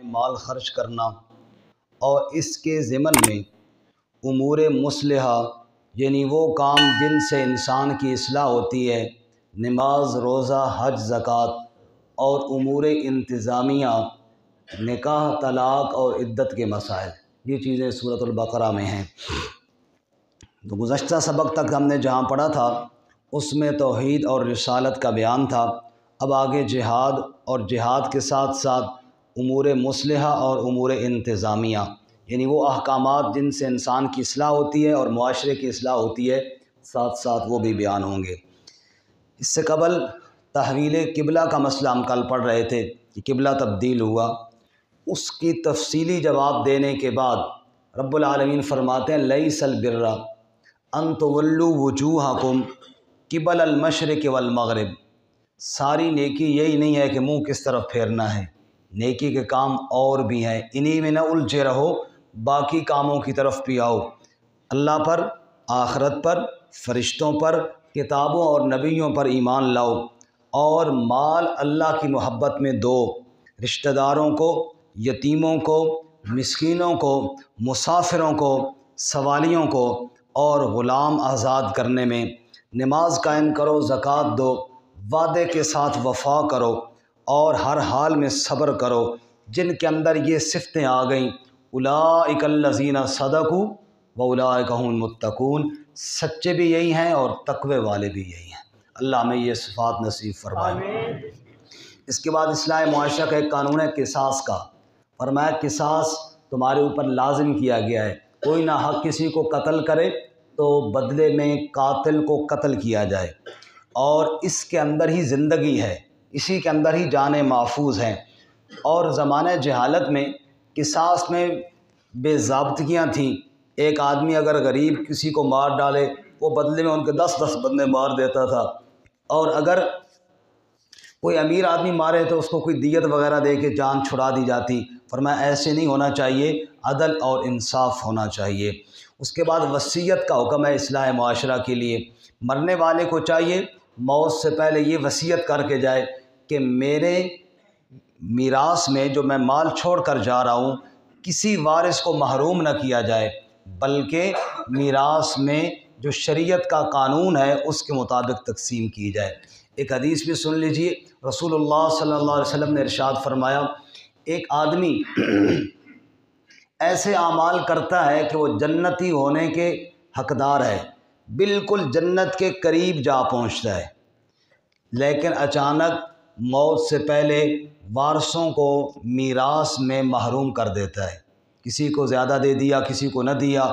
مال خرچ کرنا اور اس کے ضمن میں امور مصلحہ یعنی وہ کام جن سے انسان کی اصلاح ہوتی ہے، نماز، روزہ، حج، زکوٰۃ اور امور انتظامیہ، نکاح، طلاق اور عدت کے مسائل، یہ چیزیں سورۃ البقرہ میں ہیں۔ تو گزشتہ سبق تک ہم نے جہاں پڑھا تھا اس میں توحید اور رسالت کا بیان تھا۔ اب آگے جہاد اور جہاد کے ساتھ ساتھ امور مصلحہ اور امور انتظامیہ، یعنی وہ احکامات جن سے انسان کی اصلاح ہوتی ہے اور معاشرے کی اصلاح ہوتی ہے، ساتھ ساتھ وہ بھی بیان ہوں گے۔ اس سے قبل تحویل قبلہ کا مسئلہ ہم کل پڑھ رہے تھے کہ قبلہ تبدیل ہوا، اس کی تفصیلی جواب دینے کے بعد رب العالمین فرماتے ہیں لیس البر ان تولوا وجوہکم قبل المشرق والمغرب، ساری نیکی یہی نہیں ہے کہ منہ کس طرف پھیرنا ہے، نیکی کے کام اور بھی ہیں، انہی میں نہ الجھے رہو، باقی کاموں کی طرف بھی آؤ، اللہ پر، آخرت پر، فرشتوں پر، کتابوں اور نبیوں پر ایمان لاؤ، اور مال اللہ کی محبت میں دو، رشتہ داروں کو، یتیموں کو، مسکینوں کو، مسافروں کو، سوالیوں کو اور غلام آزاد کرنے میں، نماز قائم کرو، زکوٰۃ دو، وعدے کے ساتھ وفا کرو اور ہر حال میں صبر کرو۔ جن کے اندر یہ صفتیں آ گئیں، اولئک الذین صدقوا واولئک هم المتقون، سچے بھی یہی ہیں اور تقوی والے بھی یہی ہیں۔ اللہ ہمیں یہ صفات نصیب فرمائے۔ اس کے بعد اصلاح معاشرہ کا ایک قانون ہے قصاص کا، فرمایا قصاص تمہارے اوپر لازم کیا گیا ہے، کوئی نہ حق کسی کو قتل کرے تو بدلے میں قاتل کو قتل کیا جائے، اور اس کے اندر ہی زندگی ہے، اسی کے اندر ہی جانیں محفوظ ہیں۔ اور زمانہ جہالت میں قصاص میں بے ضابطگیاں تھیں، ایک آدمی اگر غریب کسی کو مار ڈالے وہ بدلے میں ان کے 10 بندے مار دیتا تھا، اور اگر کوئی امیر آدمی مارے تو اس کو کوئی دیت وغیرہ دے کے جان چھڑا دی جاتی۔ فرمایا ایسے نہیں ہونا چاہیے، عدل اور انصاف ہونا چاہیے۔ اس کے بعد وصیت کا حکم ہے اصلاح معاشرہ کے لیے، مرنے والے کو چاہیے موت سے پہلے یہ وصیت کر کے جائے کہ میرے میراث میں جو میں مال چھوڑ کر جا رہا ہوں کسی وارث کو محروم نہ کیا جائے، بلکہ میراث میں جو شریعت کا قانون ہے اس کے مطابق تقسیم کی جائے۔ ایک حدیث بھی سن لیجئے، رسول اللہ صلی اللہ علیہ وسلم نے ارشاد فرمایا، ایک آدمی ایسے اعمال کرتا ہے کہ وہ جنتی ہونے کے حقدار ہے، بالکل جنت کے قریب جا پہنچتا ہے، لیکن اچانک موت سے پہلے وارثوں کو میراث میں محروم کر دیتا ہے، کسی کو زیادہ دے دیا، کسی کو نہ دیا،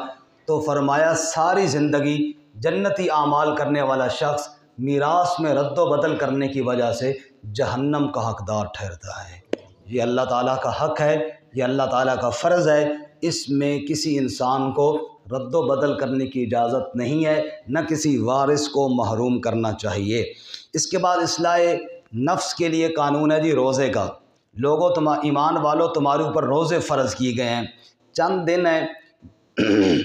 تو فرمایا ساری زندگی جنتی اعمال کرنے والا شخص میراث میں رد و بدل کرنے کی وجہ سے جہنم کا حقدار ٹھہرتا ہے۔ یہ اللہ تعالیٰ کا حق ہے، یہ اللہ تعالیٰ کا فرض ہے، اس میں کسی انسان کو رد و بدل کرنے کی اجازت نہیں ہے، نہ کسی وارث کو محروم کرنا چاہیے۔ اس کے بعد اصلاح نفس کے لیے قانون ہے جی روزے کا۔ لوگوں ایمان والوں تمہارے اوپر روزے فرض کیے گئے ہیں، چند دن ہیں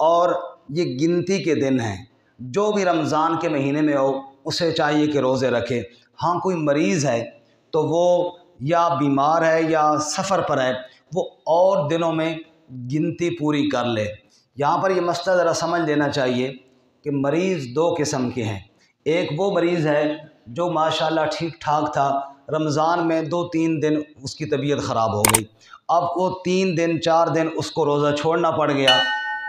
اور یہ گنتی کے دن ہیں، جو بھی رمضان کے مہینے میں ہو اسے چاہیے کہ روزے رکھے۔ ہاں کوئی مریض ہے تو وہ یا بیمار ہے یا سفر پر ہے، وہ اور دنوں میں گنتی پوری کر لے۔ یہاں پر یہ مسئلہ ذرا سمجھ لینا چاہیے کہ مریض دو قسم کے ہیں، ایک وہ مریض ہے جو ماشاءاللہ ٹھیک ٹھاک تھا، رمضان میں 2-3 دن اس کی طبیعت خراب ہو گئی، اب وہ 3 دن 4 دن اس کو روزہ چھوڑنا پڑ گیا،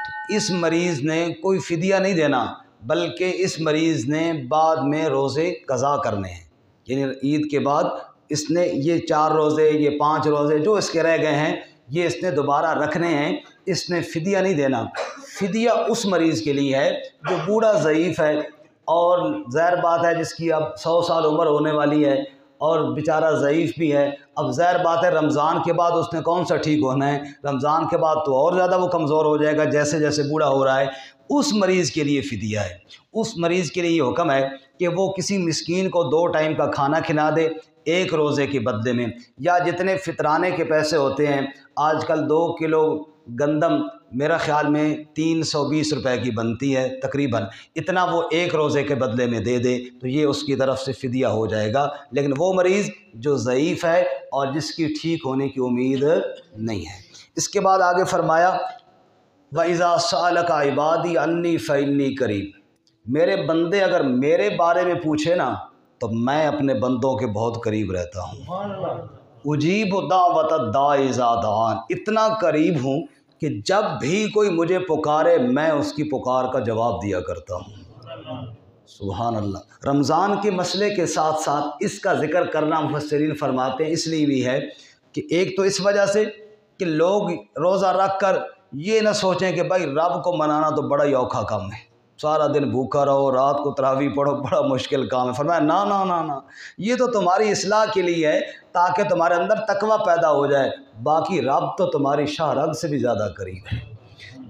تو اس مریض نے کوئی فدیہ نہیں دینا، بلکہ اس مریض نے بعد میں روزے قضا کرنے ہیں، یعنی عید کے بعد اس نے یہ 4 روزے، یہ 5 روزے جو اس کے رہ گئے ہیں یہ اس نے دوبارہ رکھنے ہیں، اس نے فدیہ نہیں دینا۔ فدیہ اس مریض کے لیے ہے جو بوڑھا ضعیف ہے، اور ظاہر بات ہے جس کی اب 100 سال عمر ہونے والی ہے اور بیچارہ ضعیف بھی ہے، اب ظاہر بات ہے رمضان کے بعد اس نے کون سا ٹھیک ہونا ہے، رمضان کے بعد تو اور زیادہ وہ کمزور ہو جائے گا جیسے جیسے بوڑھا ہو رہا ہے۔ اس مریض کے لیے فدیہ ہے، اس مریض کے لیے یہ حکم ہے کہ وہ کسی مسکین کو 2 ٹائم کا کھانا کھلا دے، ایک روزے کے بدلے میں، یا جتنے فطرانے کے پیسے ہوتے ہیں آج کل 2 کلو گندم میرا خیال میں 320 روپے کی بنتی ہے تقریباً، اتنا وہ ایک روزے کے بدلے میں دے دے تو یہ اس کی طرف سے فدیہ ہو جائے گا۔ لیکن وہ مریض جو ضعیف ہے اور جس کی ٹھیک ہونے کی امید نہیں ہے۔ اس کے بعد آگے فرمایا وَإِذَا سَأَلَكَ عِبَادِي عَنِّي فَإِنِّي قَرِيبٌ، میرے بندے اگر میرے بارے میں پوچھے نا تو میں اپنے بندوں کے بہت قریب رہتا ہوں۔ اجیب دعوت الداع اذا دعان، اتنا قریب ہوں کہ جب بھی کوئی مجھے پکارے میں اس کی پکار کا جواب دیا کرتا ہوں۔ سبحان اللہ۔ رمضان کے مسئلے کے ساتھ ساتھ اس کا ذکر کرنا مفسرین فرماتے ہیں اس لیے بھی ہے کہ ایک تو اس وجہ سے کہ لوگ روزہ رکھ کر یہ نہ سوچیں کہ بھائی رب کو منانا تو بڑا ہی اوکھا کام ہے، سارا دن بھوکا رہو، رات کو تراویح پڑھو، بڑا مشکل کام ہے۔ فرمایا نا نا نا نا، یہ تو تمہاری اصلاح کے لیے ہے تاکہ تمہارے اندر تقوی پیدا ہو جائے، باقی رب تو تمہاری شاہ رگ سے بھی زیادہ قریب ہے۔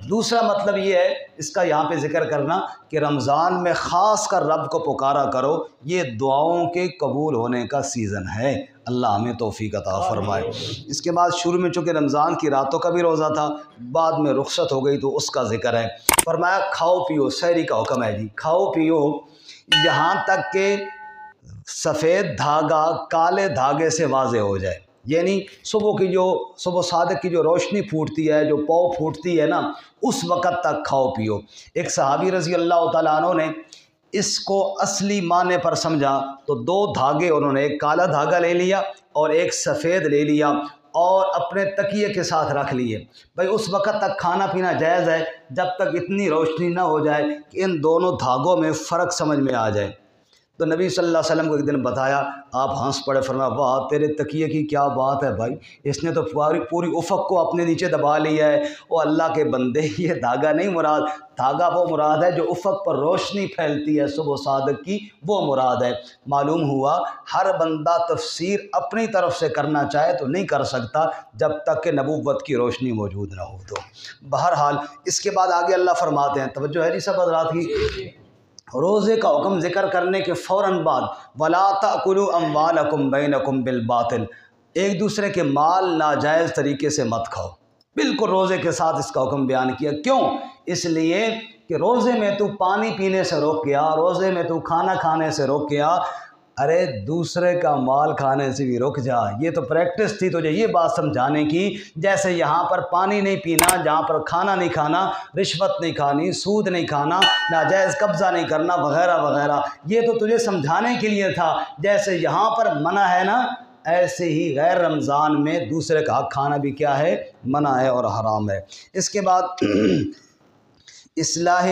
دوسرا مطلب یہ ہے اس کا یہاں پہ ذکر کرنا کہ رمضان میں خاص کر رب کو پکارا کرو، یہ دعاؤں کے قبول ہونے کا سیزن ہے، اللہ ہمیں توفیق عطا فرمائے۔ اس کے بعد شروع میں چونکہ رمضان کی راتوں کا بھی روزہ تھا، بعد میں رخصت ہو گئی تو اس کا ذکر ہے۔ فرمایا کھاؤ پیو، سحری کا حکم ہے جی، کھاؤ پیو یہاں تک کہ سفید دھاگا کالے دھاگے سے واضح ہو جائے، یعنی صبح صادق کی جو روشنی پھوٹتی ہے، جو پاؤ پھوٹتی ہے نا، اس وقت تک کھاؤ پیو۔ ایک صحابی رضی اللہ تعالیٰ عنہ نے اس کو اصلی معنی پر سمجھا تو 2 دھاگے انہوں نے، ایک کالا دھاگا لے لیا اور ایک سفید لے لیا اور اپنے تکیے کے ساتھ رکھ لیے۔ بھائی اس وقت تک کھانا پینا جائز ہے جب تک اتنی روشنی نہ ہو جائے کہ ان دونوں دھاگوں میں فرق سمجھ میں آ جائے۔ تو نبی صلی اللہ علیہ وسلم کو ایک دن بتایا، آپ ہنس پڑے، فرمایا واہ تیرے تکیے کی کیا بات ہے بھائی، اس نے تو پوری افق کو اپنے نیچے دبا لیا ہے۔ وہ اللہ کے بندے، یہ دھاگا نہیں مراد، دھاگا وہ مراد ہے جو افق پر روشنی پھیلتی ہے صبح صادق کی، وہ مراد ہے۔ معلوم ہوا ہر بندہ تفسیر اپنی طرف سے کرنا چاہے تو نہیں کر سکتا جب تک کہ نبوت کی روشنی موجود نہ ہو۔ تو بہرحال اس کے بعد آگے اللہ فرماتے ہیں، توجہ ہے جی سب حضرات کی، روزے کا حکم ذکر کرنے کے فوراً بعد وَلَا تَأْكُلُوا أَمْوَالَكُمْ بَيْنَكُمْ بِالْبَاطِلِ، ایک دوسرے کے مال ناجائز طریقے سے مت کھاؤ۔ بالکل روزے کے ساتھ اس کا حکم بیان کیا، کیوں؟ اس لیے کہ روزے میں تو پانی پینے سے روک گیا، روزے میں تو کھانا کھانے سے روک گیا، ارے دوسرے کا مال کھانے سے بھی رک جا۔ یہ تو پریکٹس تھی تجھے یہ بات سمجھانے کی، جیسے یہاں پر پانی نہیں پینا، جہاں پر کھانا نہیں کھانا، رشوت نہیں کھانی، سود نہیں کھانا، ناجائز قبضہ نہیں کرنا وغیرہ وغیرہ، یہ تو تجھے سمجھانے کے لیے تھا۔ جیسے یہاں پر منع ہے نا، ایسے ہی غیر رمضان میں دوسرے کا حق کھانا بھی کیا ہے؟ منع ہے اور حرام ہے۔ اس کے بعد اصلاح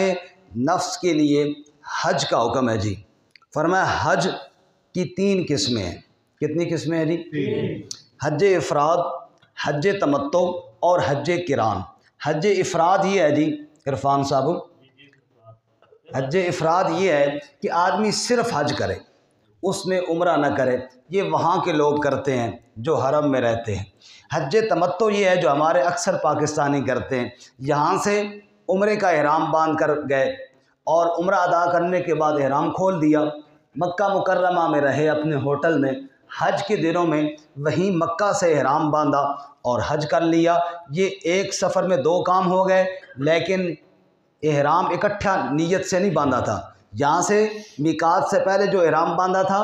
نفس کے لیے حج کا حکم ہے جی۔ فرمایا حج کی 3 قسمیں ہیں۔ کتنی قسمیں ہیں جی؟ حج افراد، حج تمتع اور حج قران۔ حج افراد یہ ہے جی عرفان صاحب، حج افراد یہ ہے کہ آدمی صرف حج کرے، اس میں عمرہ نہ کرے، یہ وہاں کے لوگ کرتے ہیں جو حرم میں رہتے ہیں۔ حج تمتع یہ ہے جو ہمارے اکثر پاکستانی کرتے ہیں، یہاں سے عمرے کا احرام باندھ کر گئے اور عمرہ ادا کرنے کے بعد احرام کھول دیا، مکہ مکرمہ میں رہے اپنے ہوٹل میں، حج کے دنوں میں وہیں مکہ سے احرام باندھا اور حج کر لیا۔ یہ ایک سفر میں 2 کام ہو گئے، لیکن احرام اکٹھا نیت سے نہیں باندھا تھا۔ یہاں سے میقات سے پہلے جو احرام باندھا تھا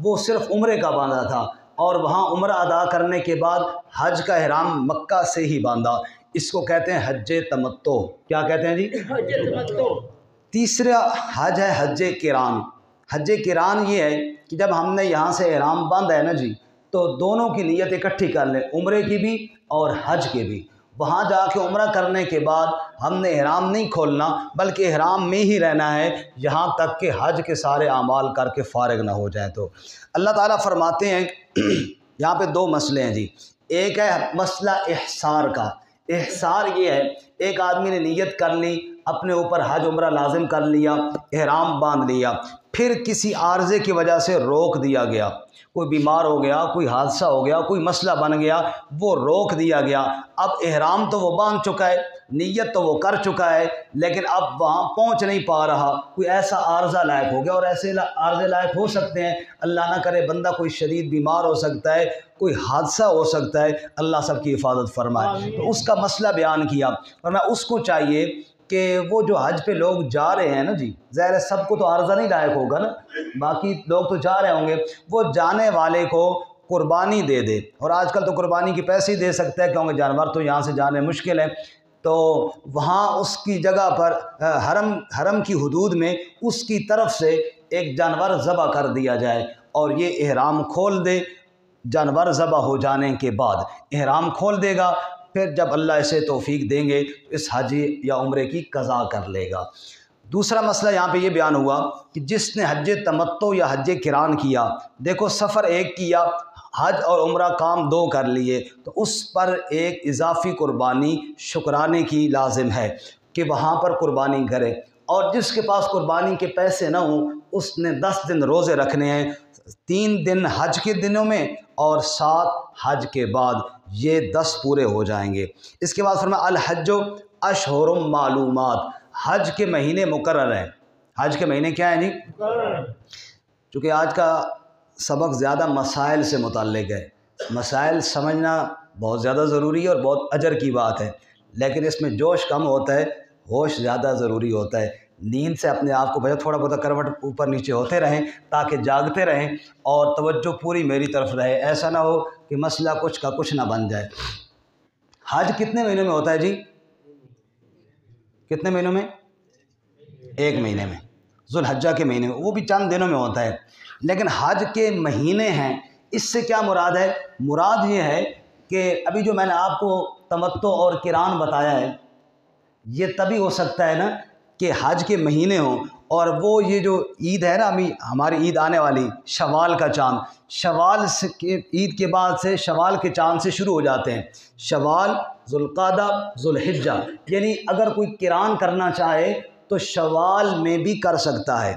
وہ صرف عمرے کا باندھا تھا، اور وہاں عمرہ ادا کرنے کے بعد حج کا احرام مکہ سے ہی باندھا۔ اس کو کہتے ہیں حج تمتع۔ کیا کہتے ہیں جی؟ حج تمتع۔ تیسرا حج ہے حج قران۔ حج قران یہ ہے کہ جب ہم نے یہاں سے احرام باندھا ہے نا جی، تو دونوں کی نیت اکٹھی کر لیں، عمرے کی بھی اور حج کے بھی۔ وہاں جا کے عمرہ کرنے کے بعد ہم نے احرام نہیں کھولنا، بلکہ احرام میں ہی رہنا ہے یہاں تک کہ حج کے سارے اعمال کر کے فارغ نہ ہو جائیں۔ تو اللہ تعالیٰ فرماتے ہیں یہاں پہ 2 مسئلے ہیں جی۔ ایک ہے مسئلہ احصار کا۔ احصار یہ ہے ایک آدمی نے نیت کر لی اپنے اوپر حج عمرہ لازم کر لیا، احرام باندھ لیا، پھر کسی عارضے کی وجہ سے روک دیا گیا، کوئی بیمار ہو گیا، کوئی حادثہ ہو گیا، کوئی مسئلہ بن گیا، وہ روک دیا گیا، اب احرام تو وہ باندھ چکا ہے، نیت تو وہ کر چکا ہے، لیکن اب وہاں پہنچ نہیں پا رہا، کوئی ایسا عارضہ لائق ہو گیا، اور ایسے عارضے لائق ہو سکتے ہیں، اللہ نہ کرے بندہ کوئی شدید بیمار ہو سکتا ہے، کوئی حادثہ ہو سکتا ہے، اللہ سب کی حفاظت فرمائے، تو اس کا مسئلہ بیان کیا، ورنہ اس کو چاہیے کہ وہ جو حج پہ لوگ جا رہے ہیں نا جی، ظاہر ہے سب کو تو عارضہ نہیں لائق ہوگا نا، باقی لوگ تو جا رہے ہوں گے، وہ جانے والے کو قربانی دے دے، اور آج کل تو قربانی کے پیسے ہی دے سکتا ہے کیونکہ جانور تو یہاں سے جانے مشکل ہے، تو وہاں اس کی جگہ پر حرم کی حدود میں اس کی طرف سے ایک جانور ذبح کر دیا جائے، اور یہ احرام کھول دے، جانور ذبح ہو جانے کے بعد احرام کھول دے گا، پھر جب اللہ اسے توفیق دیں گے اس حج یا عمرے کی قضا کر لے گا۔ دوسرا مسئلہ یہاں پہ یہ بیان ہوا کہ جس نے حج تمتع یا حج قران کیا، دیکھو سفر ایک کیا، حج اور عمرہ کام دو کر لیے، تو اس پر ایک اضافی قربانی شکرانے کی لازم ہے کہ وہاں پر قربانی کرے، اور جس کے پاس قربانی کے پیسے نہ ہوں اس نے 10 دن روزے رکھنے ہیں، 3 دن حج کے دنوں میں اور 7 حج کے بعد، یہ 10 پورے ہو جائیں گے۔ اس کے بعد فرمایا الحج اشہر معلومات، حج کے مہینے مقرر ہیں۔ حج کے مہینے کیا ہیں جی؟ چونکہ آج کا سبق زیادہ مسائل سے متعلق ہے، مسائل سمجھنا بہت زیادہ ضروری ہے اور بہت اجر کی بات ہے، لیکن اس میں جوش کم ہوتا ہے، ہوش زیادہ ضروری ہوتا ہے۔ نیند سے اپنے آپ کو بچا، تھوڑا بہت کروٹ اوپر نیچے ہوتے رہیں تاکہ جاگتے رہیں اور توجہ پوری میری طرف رہے، ایسا نہ ہو کہ مسئلہ کچھ کا کچھ نہ بن جائے۔ حج کتنے مہینوں میں ہوتا ہے جی؟ کتنے مہینوں میں؟ 1 مہینے میں، ذوالحجہ کے مہینے میں، وہ بھی چند دنوں میں ہوتا ہے، لیکن حج کے مہینے ہیں، اس سے کیا مراد ہے؟ مراد یہ ہے کہ ابھی جو میں نے آپ کو تمتع اور قران بتایا ہے، یہ تبھی ہو سکتا ہے نا کہ حج کے مہینے ہوں، اور وہ یہ جو عید ہے نا، ابھی ہماری عید آنے والی شوال کا چاند، شوال سے عید کے بعد سے شوال کے چاند سے شروع ہو جاتے ہیں، شوال، ذوالقعدہ، ذوالحجہ، یعنی اگر کوئی قران کرنا چاہے تو شوال میں بھی کر سکتا ہے۔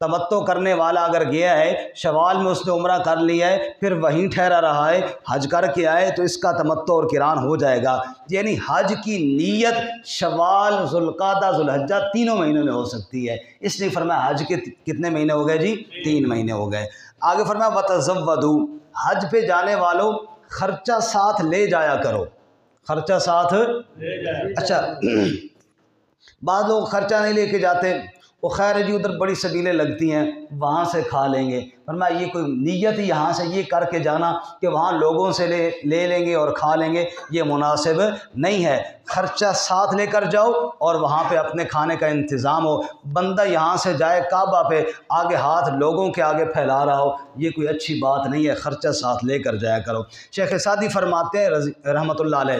تمتع کرنے والا اگر گیا ہے شوال میں اس نے عمرہ کر لیا ہے، پھر وہیں ٹھہرا رہا ہے، حج کر کے آئے تو اس کا تمتع اور قران ہو جائے گا، یعنی حج کی نیت شوال، ذوالقعدہ، ذوالحجہ تینوں مہینوں میں ہو سکتی ہے، اس لیے فرمایا حج کے کتنے مہینے ہو گئے جی؟ 3 مہینے ہو گئے۔ آگے فرمایا وَتَزَوَّدُوا، حج پہ جانے والوں خرچہ ساتھ لے جایا کرو، خرچہ ساتھ لے جایا۔ اچھا بعض لوگ خرچہ نہیں لے کے جاتے، وہ خیر جی ادھر بڑی سبیلیں لگتی ہیں وہاں سے کھا لیں گے، فرمایا یہ کوئی نیت ہی یہاں سے یہ کر کے جانا کہ وہاں لوگوں سے لے لیں گے اور کھا لیں گے، یہ مناسب نہیں ہے، خرچہ ساتھ لے کر جاؤ اور وہاں پہ اپنے کھانے کا انتظام ہو، بندہ یہاں سے جائے کعبہ پہ آگے ہاتھ لوگوں کے آگے پھیلا رہا ہو، یہ کوئی اچھی بات نہیں ہے، خرچہ ساتھ لے کر جایا کرو۔ شیخ سعدی فرماتے ہیں رحمۃ اللہ علیہ،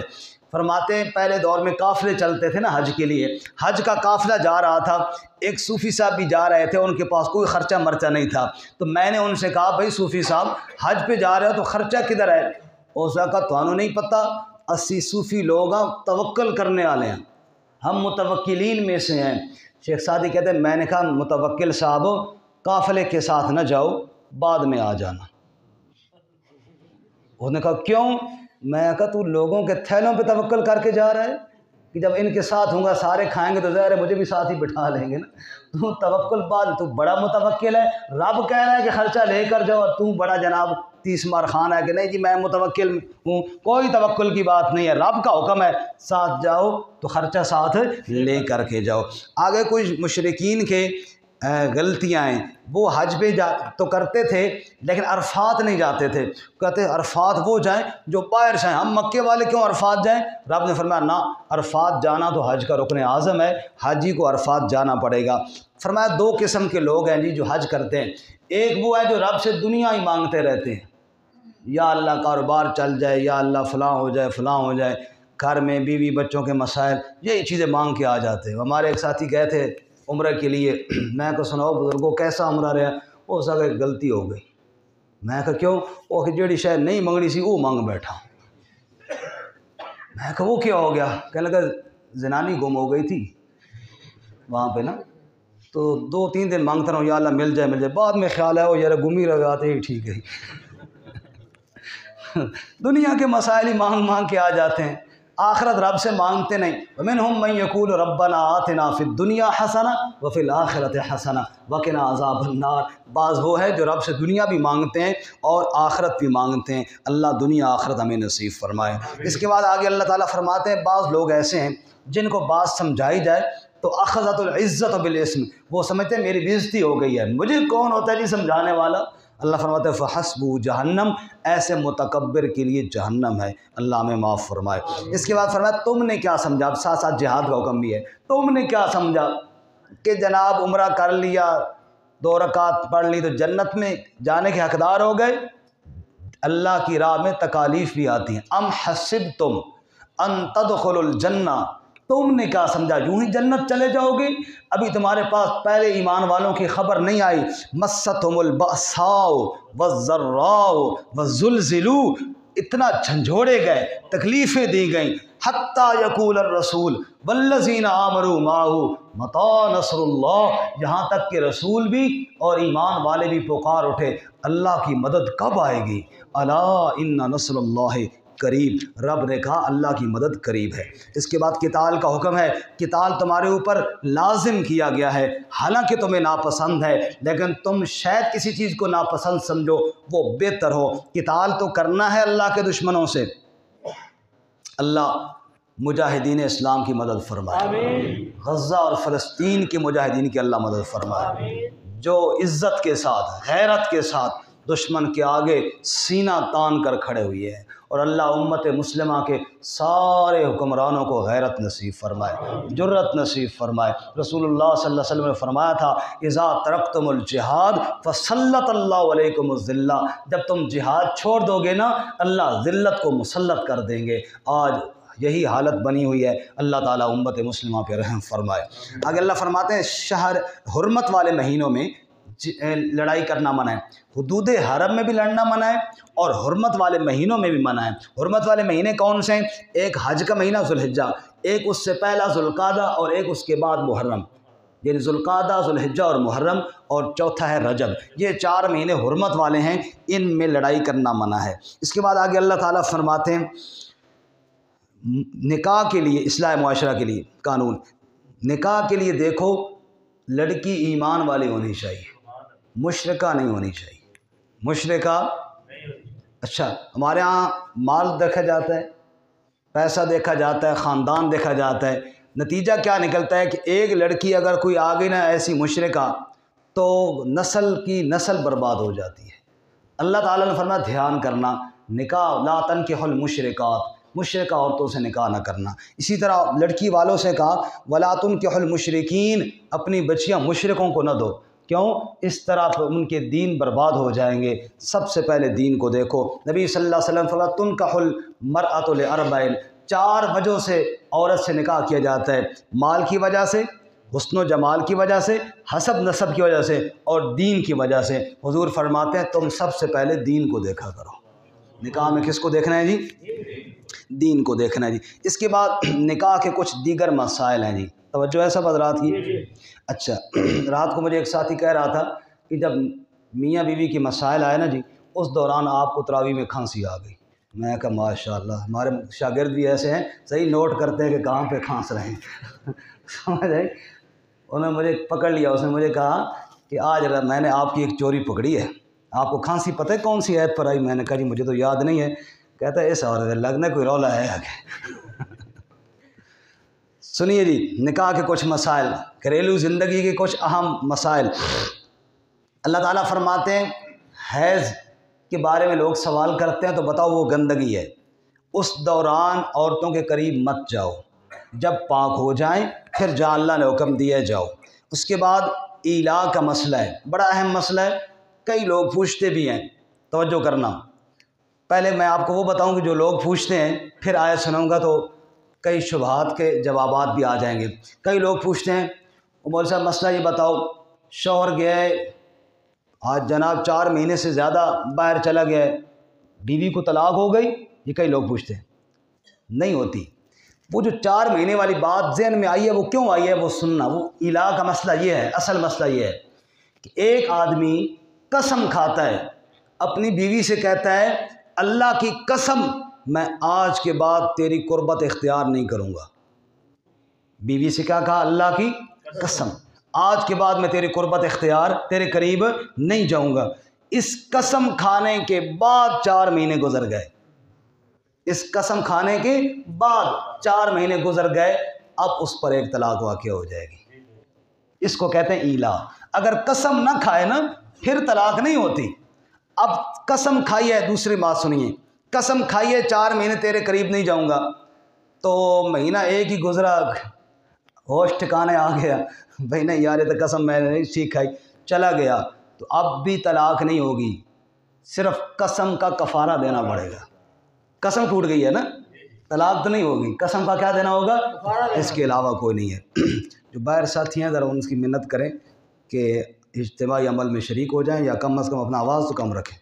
فرماتے ہیں پہلے دور میں قافلے چلتے تھے نا حج کے لیے، حج کا قافلہ جا رہا تھا، ایک صوفی صاحب بھی جا رہے تھے، ان کے پاس کوئی خرچہ مرچہ نہیں تھا، تو میں نے ان سے کہا بھائی صوفی صاحب حج پہ جا رہے ہو تو خرچہ کدھر ہے؟ اس نے کہا تھانوں نہیں پتہ، 80 صوفی لوگ ہیں توکل کرنے والے ہیں، ہم متوکلین میں سے ہیں۔ شیخ سعدی کہتے ہیں میں نے کہا متوکل صاحب قافلے کے ساتھ نہ جاؤ، بعد میں آ جانا۔ انہوں نے کہا کیوں؟ میں نے کہا تو لوگوں کے تھیلوں پہ توکل کر کے جا رہا ہے کہ جب ان کے ساتھ ہوں گا سارے کھائیں گے تو ظاہر ہے مجھے بھی ساتھ ہی بٹھا لیں گے نا، تو توکل بعد، تو بڑا متوکل ہے، رب کہہ رہا ہے کہ خرچہ لے کر جاؤ اور تو بڑا جناب 30 مار خان ہے کہ نہیں جی میں متوکل ہوں، کوئی توکل کی بات نہیں ہے، رب کا حکم ہے ساتھ جاؤ تو خرچہ ساتھ لے کر کے جاؤ۔ آگے کچھ مشرکین کے غلطیاں ہیں، وہ حج پہ تو کرتے تھے لیکن عرفات نہیں جاتے تھے، کہتے عرفات وہ جائیں جو باہر سے ہیں، ہم مکے والے کیوں عرفات جائیں؟ رب نے فرمایا نہ، عرفات جانا تو حج کا رکن اعظم ہے، حاجی کو عرفات جانا پڑے گا۔ فرمایا 2 قسم کے لوگ ہیں جی جو حج کرتے ہیں، ایک وہ ہے جو رب سے دنیا ہی مانگتے رہتے ہیں، یا اللہ کاروبار چل جائے، یا اللہ فلاں ہو جائے، فلاں ہو جائے، گھر میں بیوی بچوں کے مسائل، یہی چیزیں مانگ کے آ جاتے ہیں۔ ہمارے ایک ساتھی گئے تھے عمرہ کے لیے، میں کو سناؤ بزرگوں کیسا عمرہ رہا؟ وہ سب ایک غلطی ہو گئی۔ میں کہا کیوں؟ وہ کہ جیڑی شاید نہیں منگنی سی وہ مانگ بیٹھا۔ میں کہا وہ کیا ہو گیا؟ کہنے لگا زنانی گم ہو گئی تھی، وہاں پہ نا، تو 2-3 دن مانگتا رہا ہوں یا اللہ مل جائے مل جائے، بعد میں خیال ہے وہ یار گم ہی رہ جاتے ہی ٹھیک ہے دنیا کے مسائل ہی مانگ مانگ کے آ جاتے ہیں، آخرت رب سے مانگتے نہیں۔ وَمِنْهُمْ مَنْ يَقُولُ رَبَّنَا آتِنَا فِي الدُّنْيَا حَسَنَةً وَفِي الْآخِرَةِ حَسَنَةً وَقِنَا عَذَابَ النَّارِ۔ بعض وہ ہے جو رب سے دنیا بھی مانگتے ہیں اور آخرت بھی مانگتے ہیں، اللہ دنیا آخرت ہمیں نصیب فرمائے۔ اس کے بعد آگے اللہ تعالیٰ فرماتے ہیں بعض لوگ ایسے ہیں جن کو بات سمجھائی جائے تو اخذت العزت بالاسم، وہ سمجھتے ہیں میری بےزتی ہو گئی ہے، مجھے کون ہوتا ہے جی سمجھانے والا۔ اللہ فرماتا ہے فحسبہ جہنم، ایسے متکبر کے لیے جہنم ہے، اللہ ہمیں معاف فرمائے۔ اس کے بعد فرمایا تم نے کیا سمجھا، اب ساتھ ساتھ جہاد کا حکم بھی ہے، تم نے کیا سمجھا کہ جناب عمرہ کر لیا 2 رکعت پڑھ لی تو جنت میں جانے کے حقدار ہو گئے؟ اللہ کی راہ میں تکالیف بھی آتی ہیں۔ ام حسبتم ان تدخلوا الجنہ، تم نے کیا سمجھا یوں ہی جنت چلے جاؤ گے؟ ابھی تمہارے پاس پہلے ایمان والوں کی خبر نہیں آئی۔ مستہم البأساء والضراء وزلزلوا، اتنا جھنجھوڑے گئے، تکلیفیں دی گئیں، حتیٰ یقول الرسول والذین آمنوا معہ متی نصر اللہ، یہاں تک کہ رسول بھی اور ایمان والے بھی پکار اٹھے اللہ کی مدد کب آئے گی؟ الا ان نصر اللہ قریب، رب نے کہا اللہ کی مدد قریب ہے۔ اس کے بعد قتال کا حکم ہے، قتال تمہارے اوپر لازم کیا گیا ہے، حالانکہ تمہیں ناپسند ہے لیکن تم شاید کسی چیز کو ناپسند سمجھو وہ بہتر ہو۔ قتال تو کرنا ہے اللہ کے دشمنوں سے۔ اللہ مجاہدین اسلام کی مدد فرمائے، آمین۔ غزہ اور فلسطین کے مجاہدین کی اللہ مدد فرمائے، آمین۔ جو عزت کے ساتھ غیرت کے ساتھ دشمن کے آگے سینہ تان کر کھڑے ہوئے ہیں، اور اللہ امت مسلمہ کے سارے حکمرانوں کو غیرت نصیب فرمائے، جرت نصیب فرمائے۔ رسول اللہ صلی اللہ علیہ وسلم نے فرمایا تھا اذا ترکتم الجہاد فسلط اللہ علیکم الذلہ، جب تم جہاد چھوڑ دو گے نا اللہ ذلت کو مسلط کر دیں گے۔ آج یہی حالت بنی ہوئی ہے، اللہ تعالیٰ امت مسلمہ پہ رحم فرمائے۔ آگے اللہ فرماتے ہیں شہر حرمت والے مہینوں میں لڑائی کرنا منع ہے، حدود حرم میں بھی لڑنا منع ہے اور حرمت والے مہینوں میں بھی منع ہے۔ حرمت والے مہینے کون سے ہیں؟ ایک حج کا مہینہ ذوالحجہ، ایک اس سے پہلا ذوالقعدہ اور ایک اس کے بعد محرم، یعنی ذوالقعدہ، ذوالحجہ اور محرم، اور چوتھا ہے رجب۔ یہ 4 مہینے حرمت والے ہیں، ان میں لڑائی کرنا منع ہے۔ اس کے بعد آگے اللہ تعالیٰ فرماتے ہیں نکاح کے لیے، اصلاح معاشرہ کے لیے قانون، نکاح کے لیے دیکھو لڑکی ایمان والی ہونی چاہیے، مشرکہ نہیں ہونی چاہیے، مشرکہ۔ اچھا ہمارے ہاں مال دیکھا جاتا ہے، پیسہ دیکھا جاتا ہے، خاندان دیکھا جاتا ہے، نتیجہ کیا نکلتا ہے کہ ایک لڑکی اگر کوئی آگے نہ ایسی مشرکہ تو نسل کی نسل برباد ہو جاتی ہے۔ اللہ تعالیٰ نے فرمایا دھیان کرنا، نکاح لا تنکحوا المشرکات، مشرکہ عورتوں سے نکاح نہ کرنا۔ اسی طرح لڑکی والوں سے کہا ولا تنکحوا المشرکین، اپنی بچیاں مشرکوں کو نہ دو، کیوں؟ اس طرح ان کے دین برباد ہو جائیں گے۔ سب سے پہلے دین کو دیکھو، نبی صلی اللہ علیہ وسلم فرمایا تنکح المرأۃ لأربع، 4 وجہ سے عورت سے نکاح کیا جاتا ہے، مال کی وجہ سے، حسن و جمال کی وجہ سے، حسب نسب کی وجہ سے، اور دین کی وجہ سے۔ حضور فرماتے ہیں تم سب سے پہلے دین کو دیکھا کرو۔ نکاح میں کس کو دیکھنا ہے جی؟ دین کو دیکھنا ہے جی۔ اس کے بعد نکاح کے کچھ دیگر مسائل ہیں جی، توجہ ہے سب حضرات کی۔ اچھا رات کو مجھے ایک ساتھی کہہ رہا تھا کہ جب میاں بیوی کے مسائل آئے نا جی، اس دوران آپ کو تراویح میں کھانسی آ گئی۔ میں کہا ماشاء اللہ، ہمارے شاگرد بھی ایسے ہیں صحیح نوٹ کرتے ہیں کہ کہاں پہ کھانس رہے ہیں سمجھ آئی؟ انہوں نے مجھے پکڑ لیا، اس نے مجھے کہا کہ آج میں نے آپ کی ایک چوری پکڑی ہے، آپ کو کھانسی پتہ ہے کون سی ایت پر آئی؟ میں نے کہا جی مجھے تو یاد نہیں ہے۔ کہتا ہے اس اور لگنا کوئی رولا ہے آگے سنیے جی، نکاح کے کچھ مسائل، گھریلو زندگی کے کچھ اہم مسائل۔ اللہ تعالیٰ فرماتے ہیں حیض کے بارے میں لوگ سوال کرتے ہیں تو بتاؤ وہ گندگی ہے، اس دوران عورتوں کے قریب مت جاؤ، جب پاک ہو جائیں پھر جہاں اللہ نے حکم دیا جاؤ۔ اس کے بعد ایلا کا مسئلہ ہے، بڑا اہم مسئلہ ہے، کئی لوگ پوچھتے بھی ہیں، توجہ کرنا۔ پہلے میں آپ کو وہ بتاؤں کہ جو لوگ پوچھتے ہیں، پھر آیت سناؤں گا تو کئی شبہات کے جوابات بھی آ جائیں گے۔ کئی لوگ پوچھتے ہیں مولوی صاحب مسئلہ یہ بتاؤ، شوہر گیا ہے آج جناب 4 مہینے سے زیادہ باہر چلا گیا ہے، بیوی کو طلاق ہو گئی؟ یہ کئی لوگ پوچھتے ہیں، نہیں ہوتی۔ وہ جو 4 مہینے والی بات ذہن میں آئی ہے وہ کیوں آئی ہے وہ سننا. وہ الہ کا مسئلہ یہ ہے، اصل مسئلہ یہ ہے کہ ایک آدمی قسم کھاتا ہے، اپنی بیوی سے کہتا ہے اللہ کی قسم میں آج کے بعد تیری قربت اختیار نہیں کروں گا. بیوی سے کیا کہا؟ اللہ کی قسم آج کے بعد میں تیری قربت اختیار تیرے قریب نہیں جاؤں گا. اس قسم کھانے کے بعد 4 مہینے گزر گئے. اس قسم کھانے کے بعد 4 مہینے گزر گئے. اب اس پر ایک طلاق واقع ہو جائے گی. اس کو کہتے ہیں ایلا. اگر قسم نہ کھائے نا پھر طلاق نہیں ہوتی. اب قسم کھائی ہے، دوسری بات سنیے، قسم کھائی ہے 4 مہینے تیرے قریب نہیں جاؤں گا، تو مہینہ ایک ہی گزرا، ہوش ٹھکانے آ گیا، بھائی نہیں یار یہ تو قسم میں نے نہیں سیکھ کھائی، چلا گیا، تو اب بھی طلاق نہیں ہوگی، صرف قسم کا کفارہ دینا پڑے گا. قسم ٹوٹ گئی ہے نا، طلاق تو نہیں ہوگی، قسم کا کیا دینا ہوگا؟ اس کے علاوہ کوئی نہیں ہے. جو باہر ساتھی ہیں ذرا ان کی منت کریں کہ اجتماعی عمل میں شریک ہو جائیں، یا کم از کم اپنا آواز تو کم رکھیں.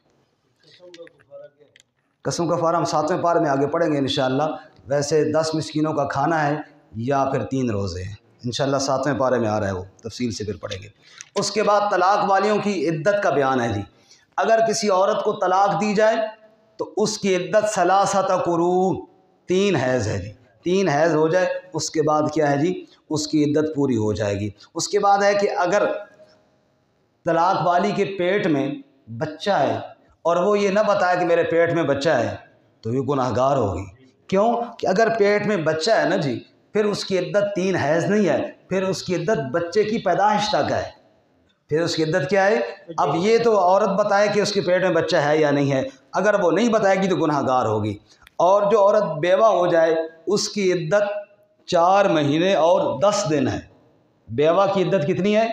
قسم کا کفارہ ہم 7ویں پارے میں آگے پڑھیں گے انشاءاللہ. ویسے 10 مسکینوں کا کھانا ہے یا پھر 3 روزے ہیں، انشاءاللہ 7ویں پارے میں آ رہا ہے، وہ تفصیل سے پھر پڑھیں گے. اس کے بعد طلاق والیوں کی عدت کا بیان ہے جی. اگر کسی عورت کو طلاق دی جائے تو اس کی عدت 3 قروء، 3 حیض ہے جی. 3 حیض ہو جائے اس کے بعد کیا ہے جی؟ اس کی عدت پوری ہو جائے گی. اس کے بعد ہے کہ اگر طلاق والی کے پیٹ میں بچہ ہے اور وہ یہ نہ بتائے کہ میرے پیٹ میں بچہ ہے تو یہ گناہ گار ہوگی. کیوں کہ اگر پیٹ میں بچہ ہے نا جی پھر اس کی عدت 3 حیض نہیں ہے، پھر اس کی عدت بچے کی پیدائش تک ہے. پھر اس کی عدت کیا ہے؟ اب یہ تو عورت بتائے کہ اس کے پیٹ میں بچہ ہے یا نہیں ہے، اگر وہ نہیں بتائے گی تو گناہ گار ہوگی. اور جو عورت بیوہ ہو جائے اس کی عدت 4 مہینے اور 10 دن ہے. بیوہ کی عدت کتنی ہے؟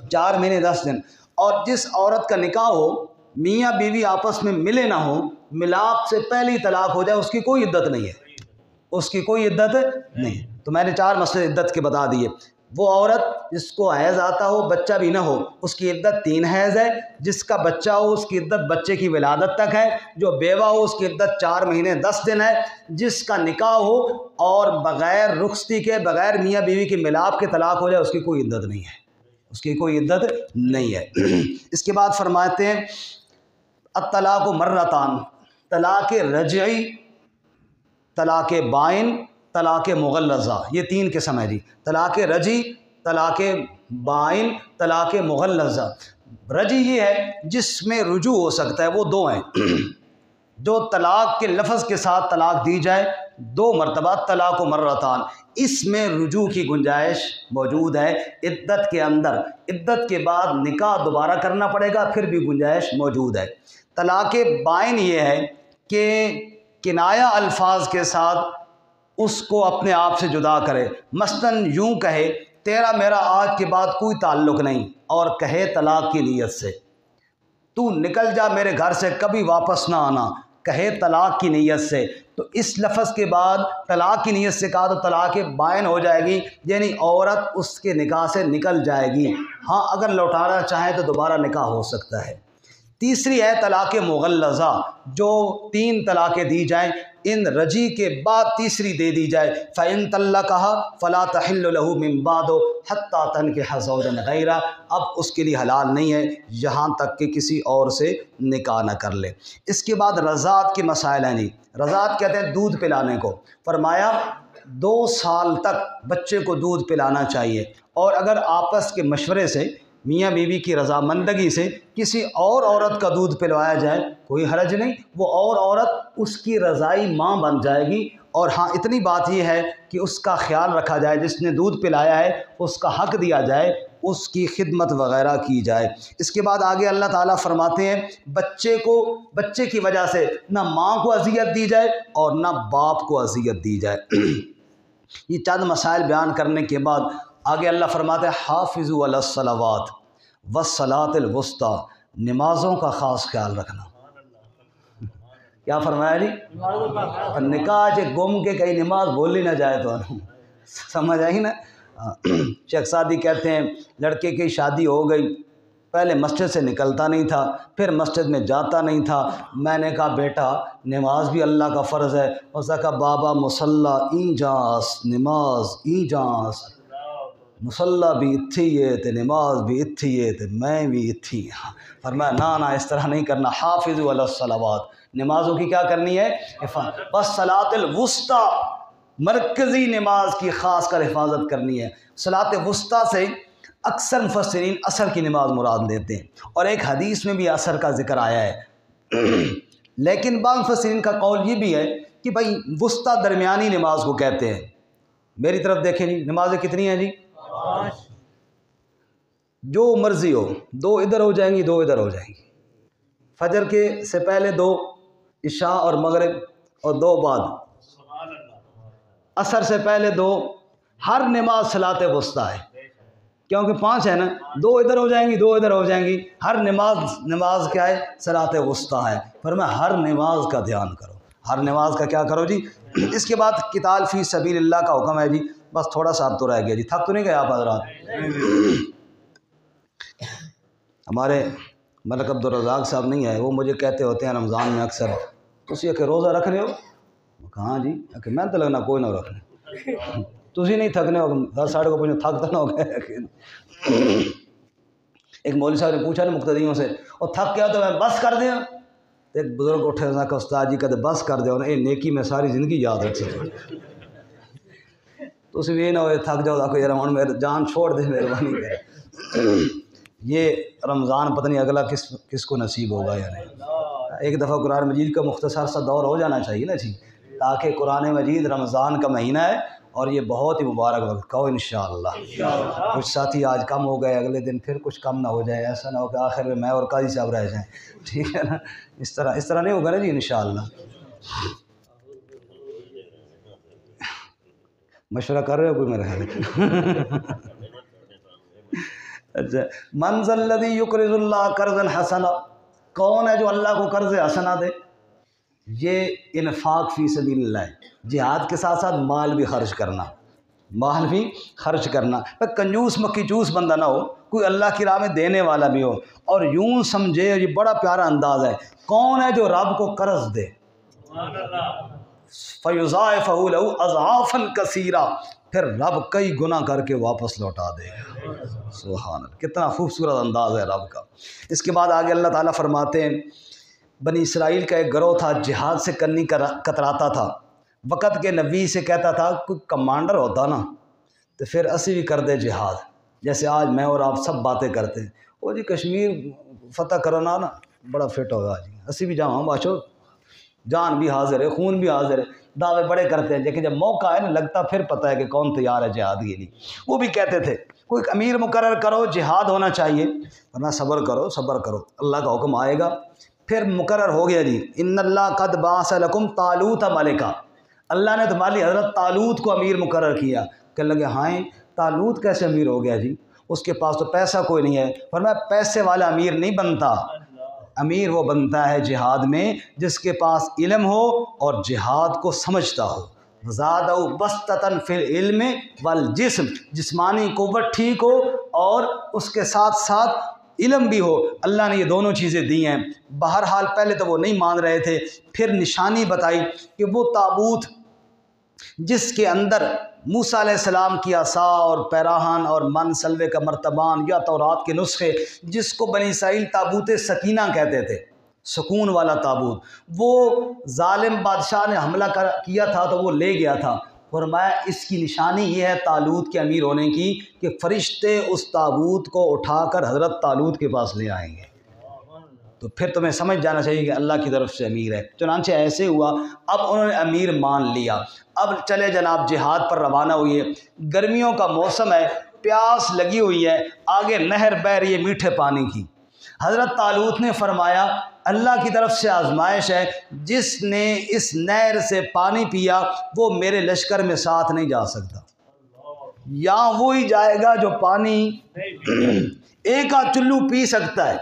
4 مہینے 10 دن. اور جس عورت کا نکاح ہو، میاں بیوی آپس میں ملے نہ ہو، ملاپ سے پہلی طلاق ہو جائے، اس کی کوئی عدت نہیں ہے، اس کی کوئی عدت نہیں. تو میں نے 4 مسئلے عدت کے بتا دیے. وہ عورت جس کو حیض آتا ہو بچہ بھی نہ ہو اس کی عدت 3 حیض ہے. جس کا بچہ ہو اس کی عدت بچے کی ولادت تک ہے. جو بیوہ ہو اس کی عدت 4 مہینے 10 دن ہے. جس کا نکاح ہو اور بغیر رخصتی کے، بغیر میاں بیوی کے ملاپ کے طلاق ہو جائے اس کی کوئی عدت نہیں ہے، اس کی کوئی عدت نہیں ہے. اس کے بعد فرماتے ہیں الطلاق مرتان، طلاق رجعی، طلاق بائن، طلاق مغلظہ، یہ 3 قسم ہے جی. طلاق رجعی، طلاق بائن، طلاق مغلظہ. رجعی یہ ہے جس میں رجوع ہو سکتا ہے، وہ 2 ہیں. جو طلاق کے لفظ کے ساتھ طلاق دی جائے 2 مرتبہ، طلاق مرتان، اس میں رجوع کی گنجائش موجود ہے عدت کے اندر. عدت کے بعد نکاح دوبارہ کرنا پڑے گا، پھر بھی گنجائش موجود ہے. طلاق بائن یہ ہے کہ کنایہ الفاظ کے ساتھ اس کو اپنے آپ سے جدا کرے. مثلاً یوں کہے تیرا میرا آج کے بعد کوئی تعلق نہیں، اور کہے طلاق کی نیت سے تو نکل جا میرے گھر سے، کبھی واپس نہ آنا، کہے طلاق کی نیت سے. تو اس لفظ کے بعد طلاق کی نیت سے کہا تو طلاق بائن ہو جائے گی، یعنی عورت اس کے نکاح سے نکل جائے گی. ہاں اگر لوٹانا چاہیں تو دوبارہ نکاح ہو سکتا ہے. تیسری ہے طلاق مغلظہ، جو 3 طلاقیں دی جائیں، ان رجی کے بعد تیسری دے دی جائے. فَإِن طَلَّقَهَا فَلَا تَحِلُّ لَهُ مِن بَعْدُ حَتَّى تَنكِحَ زَوْجًا غَيْرَهُ. اب اس کے لیے حلال نہیں ہے یہاں تک کہ کسی اور سے نکاح نہ کر لے. اس کے بعد رضاعت کے مسائل ہیں جی. رضاعت کہتے ہیں دودھ پلانے کو. فرمایا 2 سال تک بچے کو دودھ پلانا چاہیے، اور اگر آپس کے مشورے سے میاں بیوی کی رضامندگی سے کسی اور عورت کا دودھ پلوایا جائے کوئی حرج نہیں، وہ اور عورت اس کی رضائی ماں بن جائے گی. اور ہاں اتنی بات یہ ہے کہ اس کا خیال رکھا جائے، جس نے دودھ پلایا ہے اس کا حق دیا جائے، اس کی خدمت وغیرہ کی جائے. اس کے بعد آگے اللہ تعالیٰ فرماتے ہیں بچے کی وجہ سے نہ ماں کو اذیت دی جائے اور نہ باپ کو اذیت دی جائے. یہ چند مسائل بیان کرنے کے بعد آگے اللہ فرماتے ہیں حافظوا علی الصلوات والصلاۃ الوسطیٰ، نمازوں کا خاص خیال رکھنا. کیا فرمایا جی؟ نکاح گم کے کہیں نماز بھول ہی نہ جائے تو سمجھ آئی نا. شیخ سعدی کہتے ہیں لڑکے کی شادی ہو گئی، پہلے مسجد سے نکلتا نہیں تھا، پھر مسجد میں جاتا نہیں تھا۔ میں نے کہا بیٹا نماز بھی اللہ کا فرض ہے۔ اس نے کہا بابا مصلی این جانس، نماز این جانس، مصلی بھی اتھی ہے تے نماز بھی اتھی ہے تے میں بھی اتھی ہاں۔ فرمایا نا اس طرح نہیں کرنا، حافظوا علی الصلوات، نمازوں کی کیا کرنی ہے؟ بس صلاۃ الوسطیٰ، مرکزی نماز کی خاص کر حفاظت کرنی ہے۔ صلاۃ وسطیٰ سے اکثر مفسرین عصر کی نماز مراد لیتے ہیں، اور ایک حدیث میں بھی عصر کا ذکر آیا ہے، لیکن بعض مفسرین کا قول یہ بھی ہے کہ بھائی وسطیٰ درمیانی نماز کو کہتے ہیں۔ میری طرف دیکھیں جی، نمازیں کتنی ہیں جی؟ جو مرضی ہو، 2 ادھر ہو جائیں گی 2 ادھر ہو جائیں گی، فجر کے سے پہلے 2، عشاء اور مغرب اور 2 بعد، عصر سے پہلے 2، ہر نماز صلاۃ وسطیٰ ہے، کیونکہ 5 ہے نا، 2 ادھر ہو جائیں گی 2 ادھر ہو جائیں گی، ہر نماز کیا ہے؟ صلاۃ وسطیٰ ہے۔ فرمایا ہر نماز کا دھیان کرو، ہر نماز کا کیا کرو جی۔ اس کے بعد قتال فی سبیل اللہ کا حکم ہے جی۔ بس تھوڑا سا اب تو رہ گیا جی، تھک تو نہیں گئے آپ حضرات؟ ہمارے ملک عبدالرزاق صاحب نہیں آئے، وہ مجھے کہتے ہوتے ہیں رمضان میں اکثر، تسی کہ روزہ رکھ رہے ہو؟ کہاں جی، کہ میں تو لگنا کوئی نہ رکھنے، تسی نہیں تھکنے ہو، ساڑھے کو پوچھنے تھک تو نہ ہو گئے۔ ایک مولوی صاحب نے پوچھا نا مقتدیوں سے، اور تھک گیا تو میں بس کر دیا؟ ایک بزرگ اٹھے کہ استاد جی کہتے بس کر دیا، اے نیکی میں ساری زندگی یاد رکھ سکتے، تسی بھی نہ ہوئے تھک جاؤ کہ یار ہوں میرے جان چھوڑ دے مہربانی کر۔ یہ رمضان پتہ نہیں اگلا کس کو نصیب ہوگا یا نہیں۔ ایک دفعہ قرآن مجید کا مختصر سا دور ہو جانا چاہیے نا جی، تاکہ قرآن مجید رمضان کا مہینہ ہے اور یہ بہت ہی مبارک وقت، کہو انشاءاللہ۔ کچھ ساتھی آج کم ہو گئے، اگلے دن پھر کچھ کم نہ ہو جائے، ایسا نہ ہو کہ آخر میں اور قاضی صاحب رہ جائیں، ٹھیک ہے نا؟ اس طرح نہیں ہوگا نا جی انشاءاللہ۔ مشورہ کر رہے ہو کوئی میرے خیال؟ اچھا، من ذا الذی یقرض اللہ قرضا حسنا، کون ہے جو اللہ کو قرض حسنا دے؟ یہ انفاق فی سبیل اللہ ہے، جہاد کے ساتھ ساتھ مال بھی خرچ کرنا، مال بھی خرچ کرنا، کنجوس مکی چوس بندہ نہ ہو، کوئی اللہ کی راہ میں دینے والا بھی ہو، اور یوں سمجھے، یہ بڑا پیارا انداز ہے، کون ہے جو رب کو قرض دے؟ فَيُضَاعِفَهُ لَهُ أَضْعَافًا كَثِيرًا، پھر رب کئی گنا کر کے واپس لوٹا دے گا۔ سبحان اللہ، کتنا خوبصورت انداز ہے رب کا۔ اس کے بعد آگے اللہ تعالیٰ فرماتے ہیں، بنی اسرائیل کا ایک گروہ تھا، جہاد سے کرنی کتراتا تھا، وقت کے نبی سے کہتا تھا کوئی کمانڈر ہوتا نا تو پھر اسی بھی کر دے جہاد، جیسے آج میں اور آپ سب باتیں کرتے ہیں، وہ جی کشمیر فتح کرنا نا بڑا فٹ ہوگا جی، اسی بھی جاؤں باشو، جان بھی حاضر ہے، خون بھی حاضر ہے، دعوے بڑے کرتے ہیں، لیکن جب موقع ہے نا لگتا پھر پتہ ہے کہ کون تیار ہے جہاد کے لیے۔ وہ بھی کہتے تھے کوئی امیر مقرر کرو، جہاد ہونا چاہیے، ورنہ صبر کرو اللہ کا حکم آئے گا۔ پھر مقرر ہو گیا جی، ان اللہ قد بعث لکم طالوت ملکا، اللہ نے تمہاری حضرت طالوت کو امیر مقرر کیا۔ کہنے لگے ہاں طالوت کیسے امیر ہو گیا جی، اس کے پاس تو پیسہ کوئی نہیں ہے۔ فرمایا پیسے والا امیر نہیں بنتا، امیر وہ بنتا ہے جہاد میں جس کے پاس علم ہو اور جہاد کو سمجھتا ہو۔ زادہ بسطۃ فی العلم والجسم، جسمانی قوت ٹھیک ہو اور اس کے ساتھ ساتھ علم بھی ہو، اللہ نے یہ دونوں چیزیں دی ہیں۔ بہرحال پہلے تو وہ نہیں مان رہے تھے، پھر نشانی بتائی کہ وہ تابوت جس کے اندر موسیٰ علیہ السلام کی عصا اور پیراہن اور من سلوے کا مرتبان یا تورات کے نسخے، جس کو بنی اسرائیل تابوت سکینہ کہتے تھے، سکون والا تابوت، وہ ظالم بادشاہ نے حملہ کیا تھا تو وہ لے گیا تھا۔ فرمایا اس کی نشانی یہ ہے طالوت کے امیر ہونے کی کہ فرشتے اس تابوت کو اٹھا کر حضرت طالوت کے پاس لے آئیں گے، تو پھر تمہیں سمجھ جانا چاہیے کہ اللہ کی طرف سے امیر ہے۔ چنانچہ ایسے ہوا، اب انہوں نے امیر مان لیا، اب چلے جناب جہاد پر روانہ ہوئے۔ گرمیوں کا موسم ہے، پیاس لگی ہوئی ہے، آگے نہر بہہ رہی ہے میٹھے پانی کی۔ حضرت طالوت نے فرمایا اللہ کی طرف سے آزمائش ہے، جس نے اس نہر سے پانی پیا وہ میرے لشکر میں ساتھ نہیں جا سکتا، یا وہی جائے گا جو پانی ایک آدھ چلو پی سکتا ہے۔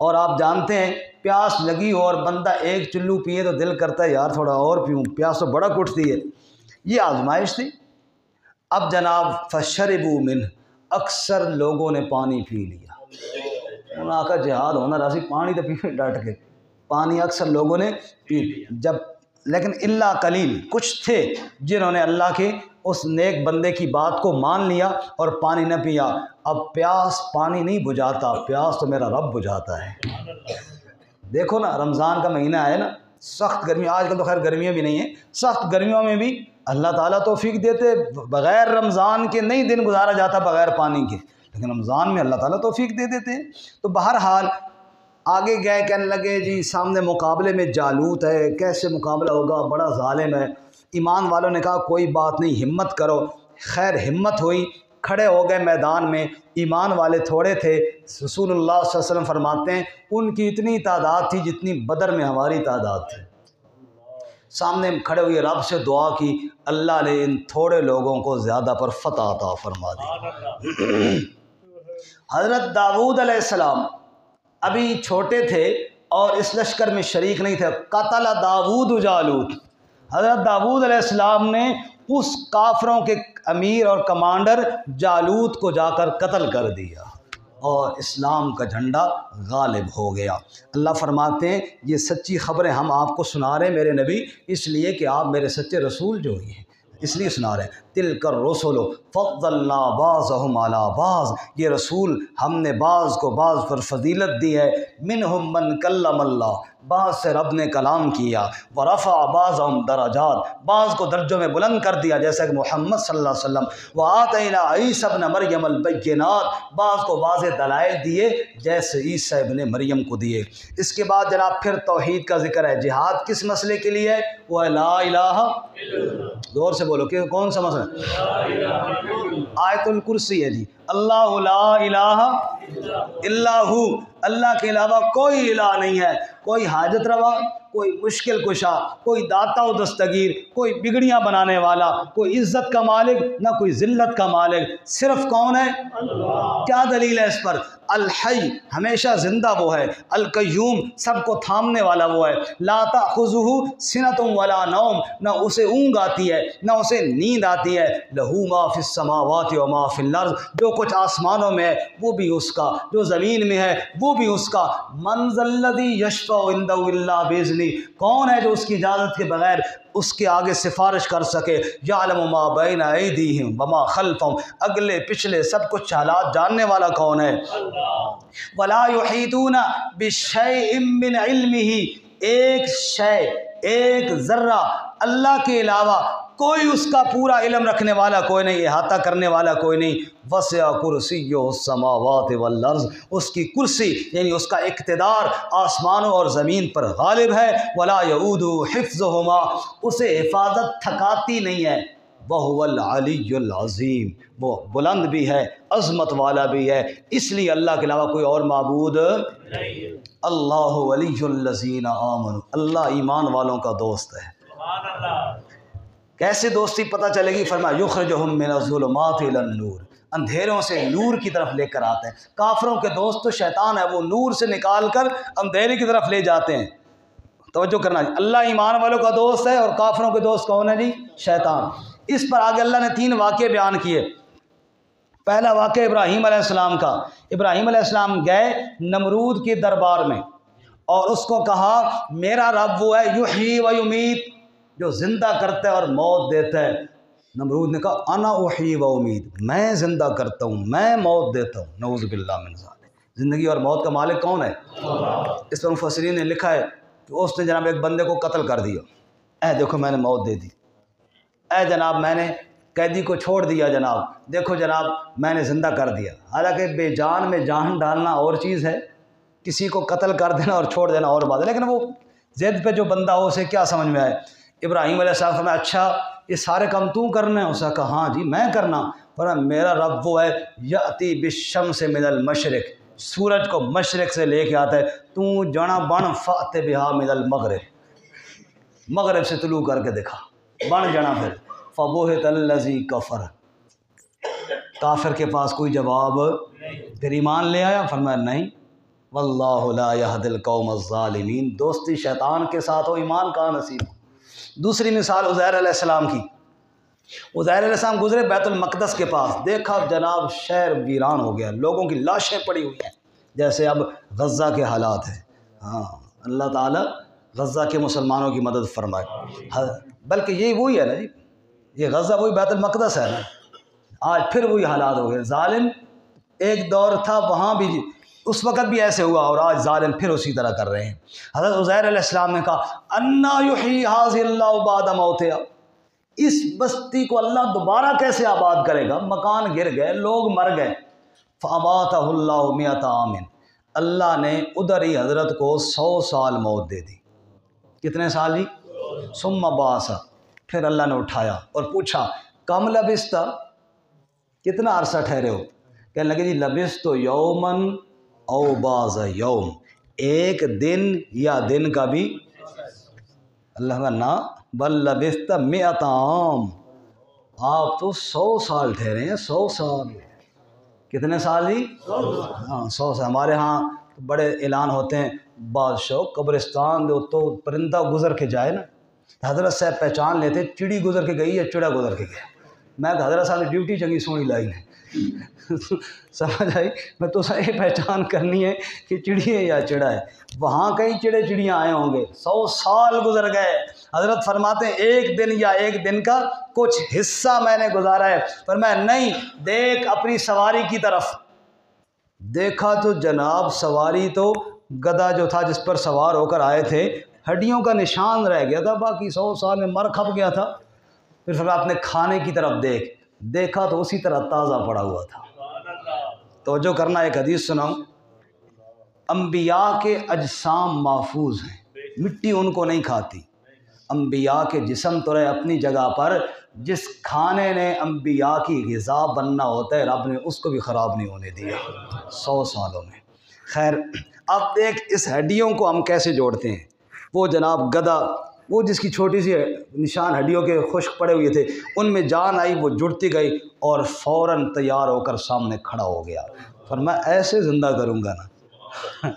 اور آپ جانتے ہیں پیاس لگی ہو اور بندہ ایک چلو پیے تو دل کرتا ہے یار تھوڑا اور پیوں، پیاس تو بڑا کٹتی ہے۔ یہ آزمائش تھی۔ اب جناب فشربوا منہ، اکثر لوگوں نے پانی پی لیا، انہوں نے آقا جہاد ہونا راضی پانی تو پی ڈٹ کے پانی اکثر لوگوں نے پی جب لیکن اللہ قلیل کچھ تھے جنہوں نے اللہ کے اس نیک بندے کی بات کو مان لیا اور پانی نہ پیا۔ اب پیاس پانی نہیں بجھاتا، پیاس تو میرا رب بجھاتا ہے۔ دیکھو نا رمضان کا مہینہ ہے نا، سخت گرمی، آج کل تو خیر گرمیاں بھی نہیں ہیں، سخت گرمیوں میں بھی اللہ تعالیٰ توفیق دیتے، بغیر رمضان کے نہیں دن گزارا جاتا بغیر پانی کے، لیکن رمضان میں اللہ تعالیٰ توفیق دے دیتے ہیں۔ تو بہرحال آگے گئے، کہنے لگے جی سامنے مقابلے میں جالوت ہے، کیسے مقابلہ ہوگا، بڑا ظالم ہے۔ ایمان والوں نے کہا کوئی بات نہیں، ہمت کرو۔ خیر ہمت ہوئی، کھڑے ہو گئے میدان میں۔ ایمان والے تھوڑے تھے، رسول اللہ صلی اللہ علیہ وسلم فرماتے ہیں ان کی اتنی تعداد تھی جتنی بدر میں ہماری تعداد تھی۔ سامنے کھڑے ہوئے رب سے دعا کی، اللہ نے ان تھوڑے لوگوں کو زیادہ پر فتح عطا فرما دی۔ حضرت داؤد علیہ السلام ابھی چھوٹے تھے اور اس لشکر میں شریک نہیں تھے۔ قتل داؤد جالوت، حضرت داؤد علیہ السلام نے اس کافروں کے امیر اور کمانڈر جالوت کو جا کر قتل کر دیا اور اسلام کا جھنڈا غالب ہو گیا۔ اللہ فرماتے ہیں یہ سچی خبریں ہم آپ کو سنا رہے ہیں میرے نبی، اس لیے کہ آپ میرے سچے رسول جو ہی ہیں، اس لیے سنا رہے ہیں۔ تلک الرسل فضلنا بعضهم علی بعض، یہ رسول ہم نے بعض کو بعض پر فضیلت دی ہے۔ منہم من کلم اللہ، بعض سے رب نے کلام کیا۔ ورفع بعضهم درجات، بعض کو درجوں میں بلند کر دیا جیسا کہ محمد صلی اللہ علیہ وسلم۔ وآتینا عیسی ابن مریم البینات، بعض کو واضح دلائل دیے جیسے عیسی ابن مریم کو دیے۔ اس کے بعد جناب پھر توحید کا ذکر ہے۔ جہاد کس مسئلے کے لیے ہے؟ وہ ہے لا الہ، زور سے بولو کہ کون سا مسئلہ؟ آیت الکرسی ہے جی، اللہ لا الہ الا ہو، اللہ کے علاوہ کوئی الہ نہیں ہے، کوئی حاجت روا، کوئی مشکل کشا، کوئی داتا و دستگیر، کوئی بگڑیاں بنانے والا، کوئی عزت کا مالک نہ کوئی ذلت کا مالک، صرف کون ہے؟ اللہ۔ کیا دلیل ہے اس پر؟ الحی، ہمیشہ زندہ وہ ہے، القیوم، سب کو تھامنے والا وہ ہے، لا تأخذہ سنۃ ولا نوم، نہ اسے اونگ آتی ہے نہ اسے نیند آتی ہے، لہ ما فی السماوات و ما فی الارض، جو کچھ آسمانوں میں ہے وہ بھی اس کا، جو زمین میں ہے وہ بھی اس کا۔ من ذا الذی یشفع عندہ الا باذنہ، کون ہے جو اس کی اجازت کے بغیر اس کے آگے سفارش کر سکے؟ یعلم ما بین ایدیہم وما خلفہم، اگلے پچھلے سب کچھ حالات جاننے والا کون ہے؟ اللہ۔ ولا یحیطون بشیء من علمہ، ایک شے، ایک ذرہ اللہ کے علاوہ کوئی اس کا پورا علم رکھنے والا کوئی نہیں، احاطہ کرنے والا کوئی نہیں۔ وسع کرسیہ السماوات والارض، اس کی کرسی یعنی اس کا اقتدار آسمانوں اور زمین پر غالب ہے۔ ولا یؤودہ حفظہما، اسے حفاظت تھکاتی نہیں ہے۔ وہو العلی العظیم، وہ بلند بھی ہے، عظمت والا بھی ہے، اس لیے اللہ کے علاوہ کوئی اور معبود نہیں۔ اللہ ولی الذین آمنوا، اللہ ایمان والوں کا دوست ہے۔ سبحان اللہ۔ کیسے دوستی پتہ چلے گی؟ فرمایا یخرجہم من الظلمات الی النور، اندھیروں سے نور کی طرف لے کر آتے ہیں۔ کافروں کے دوست تو شیطان ہے، وہ نور سے نکال کر اندھیرے کی طرف لے جاتے ہیں۔ توجہ کرنا، اللہ ایمان والوں کا دوست ہے اور کافروں کے دوست کون ہے جی؟ شیطان۔ اس پر آگے اللہ نے 3 واقعے بیان کیے۔ پہلا واقعہ ابراہیم علیہ السلام کا۔ ابراہیم علیہ السلام گئے نمرود کے دربار میں اور اس کو کہا میرا رب وہ ہے یحیی و یمیت، جو زندہ کرتا ہے اور موت دیتا ہے۔ نمرود نے کہا انا احیی و امید، میں زندہ کرتا ہوں، میں موت دیتا ہوں۔ نعوذ باللہ من ذالک، زندگی اور موت کا مالک کون ہے؟ اللہ۔ اس پر مفسرین نے لکھا ہے کہ اس نے جناب ایک بندے کو قتل کر دیا، اے دیکھو میں نے موت دے دی، اے جناب میں نے قیدی کو چھوڑ دیا، جناب دیکھو جناب میں نے زندہ کر دیا۔ حالانکہ بے جان میں جان ڈالنا اور چیز ہے، کسی کو قتل کر دینا اور چھوڑ دینا اور بات ہے، لیکن وہ ضد پہ جو بندہ ہو اسے کیا سمجھ میں آئے۔ ابراہیم علیہ السلام فرمایا اچھا یہ سارے کام تو کرنا ہے؟ اس نے کہا ہاں جی میں کرنا۔ فرمایا میرا رب وہ ہے یأتی بالشمس من المشرق، سورج کو مشرق سے لے کے آتا ہے، تو جنا بن فأت بہا من المغرب، مغرب سے طلوع کر کے دکھا، بن جنا پھر فبہت الذی کفر، کافر کے پاس کوئی جواب پھر ایمان لے آیا؟ فرمایا نہیں، واللہ لا یہدی القوم الظالمین، دوستی شیطان کے ساتھ ہو ایمان کہاں نصیب ہو۔ دوسری مثال عزیر علیہ السلام کی۔ عزیر علیہ السلام گزرے بیت المقدس کے پاس، دیکھا جناب شہر ویران ہو گیا، لوگوں کی لاشیں پڑی ہوئی ہیں، جیسے اب غزہ کے حالات ہیں، ہاں اللہ تعالیٰ غزہ کے مسلمانوں کی مدد فرمائے، بلکہ یہی وہی ہے نا جی، یہ غزہ وہی بیت المقدس ہے نا، آج پھر وہی حالات ہو گئے۔ ظالم ایک دور تھا وہاں بھی اس وقت بھی ایسے ہوا، اور آج ظالم پھر اسی طرح کر رہے ہیں۔ حضرت عزیر علیہ السلام نے کہا انا یحیی ھذہ اللہ بعد موتھا، اس بستی کو اللہ دوبارہ کیسے آباد کرے گا، مکان گر گئے، لوگ مر گئے۔ فاماتہ اللہ 100 عام، اللہ نے ادھر ہی حضرت کو 100 سال موت دے دی۔ کتنے سال جی؟ ثم بعث، پھر اللہ نے اٹھایا اور پوچھا کم لبثت، کتنا عرصہ ٹھہرے ہو؟ کہنے لگے جی لبثت یومن او بعض یوم، ایک دن یا دن کا بھی۔ اللہ کا نا بل لبثت 100 عام، آپ تو 100 سال ٹھہرے ہیں، 100 سال۔ کتنے سال جی؟ ہاں 100 سال۔ ہمارے ہاں بڑے اعلان ہوتے ہیں، بادشاہ قبرستان دو تو پرندہ گزر کے جائے نا، حضرت صاحب پہچان لیتے چڑی گزر کے گئی یا چڑا گزر کے گیا۔ میں کہ حضرت صاحب ڈیوٹی چنگی سونی لائی ہے سمجھ آئی، میں تو یہ پہچان کرنی ہے کہ چڑی ہے یا چڑا ہے۔ وہاں کئی چڑے چڑیاں آئے ہوں گے، 100 سال گزر گئے۔ حضرت فرماتے ہیں ایک دن یا ایک دن کا کچھ حصہ میں نے گزارا ہے۔ فرمایا نہیں، دیکھ اپنی سواری کی طرف۔ دیکھا تو جناب سواری تو گدھا جو تھا جس پر سوار ہو کر آئے تھے، ہڈیوں کا نشان رہ گیا تھا، باقی 100 سال میں مر کھپ گیا تھا۔ پھر فرمایا اپنے کھانے کی طرف دیکھا تو اسی طرح تازہ پڑا ہوا تھا۔ توجہ کرنا، ایک حدیث سناؤں، انبیاء کے اجسام محفوظ ہیں، مٹی ان کو نہیں کھاتی۔ انبیاء کے جسم تو رہے اپنی جگہ پر، جس کھانے نے انبیاء کی غذا بننا ہوتا ہے رب نے اس کو بھی خراب نہیں ہونے دیا 100 سالوں میں۔ خیر اب دیکھ اس ہڈیوں کو ہم کیسے جوڑتے ہیں۔ وہ جناب گدھا، وہ جس کی چھوٹی سی نشان ہڈیوں کے خشک پڑے ہوئے تھے، ان میں جان آئی، وہ جڑتی گئی اور فوراً تیار ہو کر سامنے کھڑا ہو گیا۔ فرمایا ایسے زندہ کروں گا نا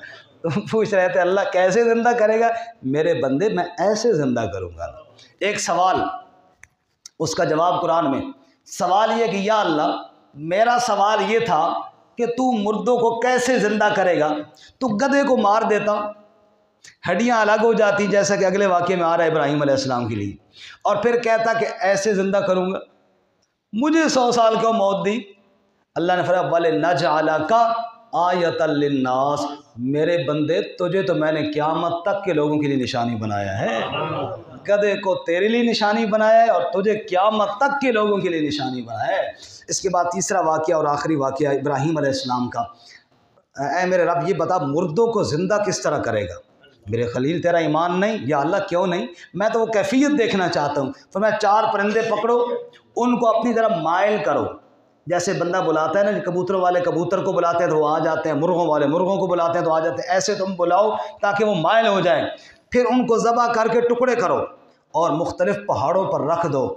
تم پوچھ رہے تھے اللہ کیسے زندہ کرے گا؟ میرے بندے میں ایسے زندہ کروں گا نا۔ ایک سوال، اس کا جواب قرآن میں، سوال یہ کہ یا اللہ میرا سوال یہ تھا کہ تو مردوں کو کیسے زندہ کرے گا؟ تو گدھے کو مار دیتا، ہڈیاں الگ ہو جاتی، جیسا کہ اگلے واقعے میں آ رہا ہے ابراہیم علیہ السلام کے لیے، اور پھر کہتا کہ ایسے زندہ کروں گا، مجھے 100 سال کو موت دی۔ اللہ نے فرمایا وَلِنَجْعَلَكَ آیَةً لِلنَّاسِ، میرے بندے تجھے تو میں نے قیامت تک کے لوگوں کے لیے نشانی بنایا ہے۔ گدھے کو تیرے لیے نشانی بنایا ہے اور تجھے قیامت تک کے لوگوں کے لیے نشانی بنایا ہے۔ اس کے بعد تیسرا واقعہ اور آخری واقعہ ابراہیم علیہ السلام کا، اے میرے رب یہ بتا مردوں کو زندہ کس طرح کرے گا؟ میرے خلیل تیرا ایمان نہیں؟ یا اللہ کیوں نہیں؟ میں تو وہ کیفیت دیکھنا چاہتا ہوں۔ فرمایا 4 پرندے پکڑو، ان کو اپنی طرف مائل کرو، جیسے بندہ بلاتا ہے نا، کبوتروں والے کبوتر کو بلاتے ہیں تو وہ آ جاتے ہیں، مرغوں والے مرغوں کو بلاتے ہیں تو آ جاتے ہیں، ایسے تم بلاؤ تاکہ وہ مائل ہو جائیں۔ پھر ان کو ذبح کر کے ٹکڑے کرو اور مختلف پہاڑوں پر رکھ دو،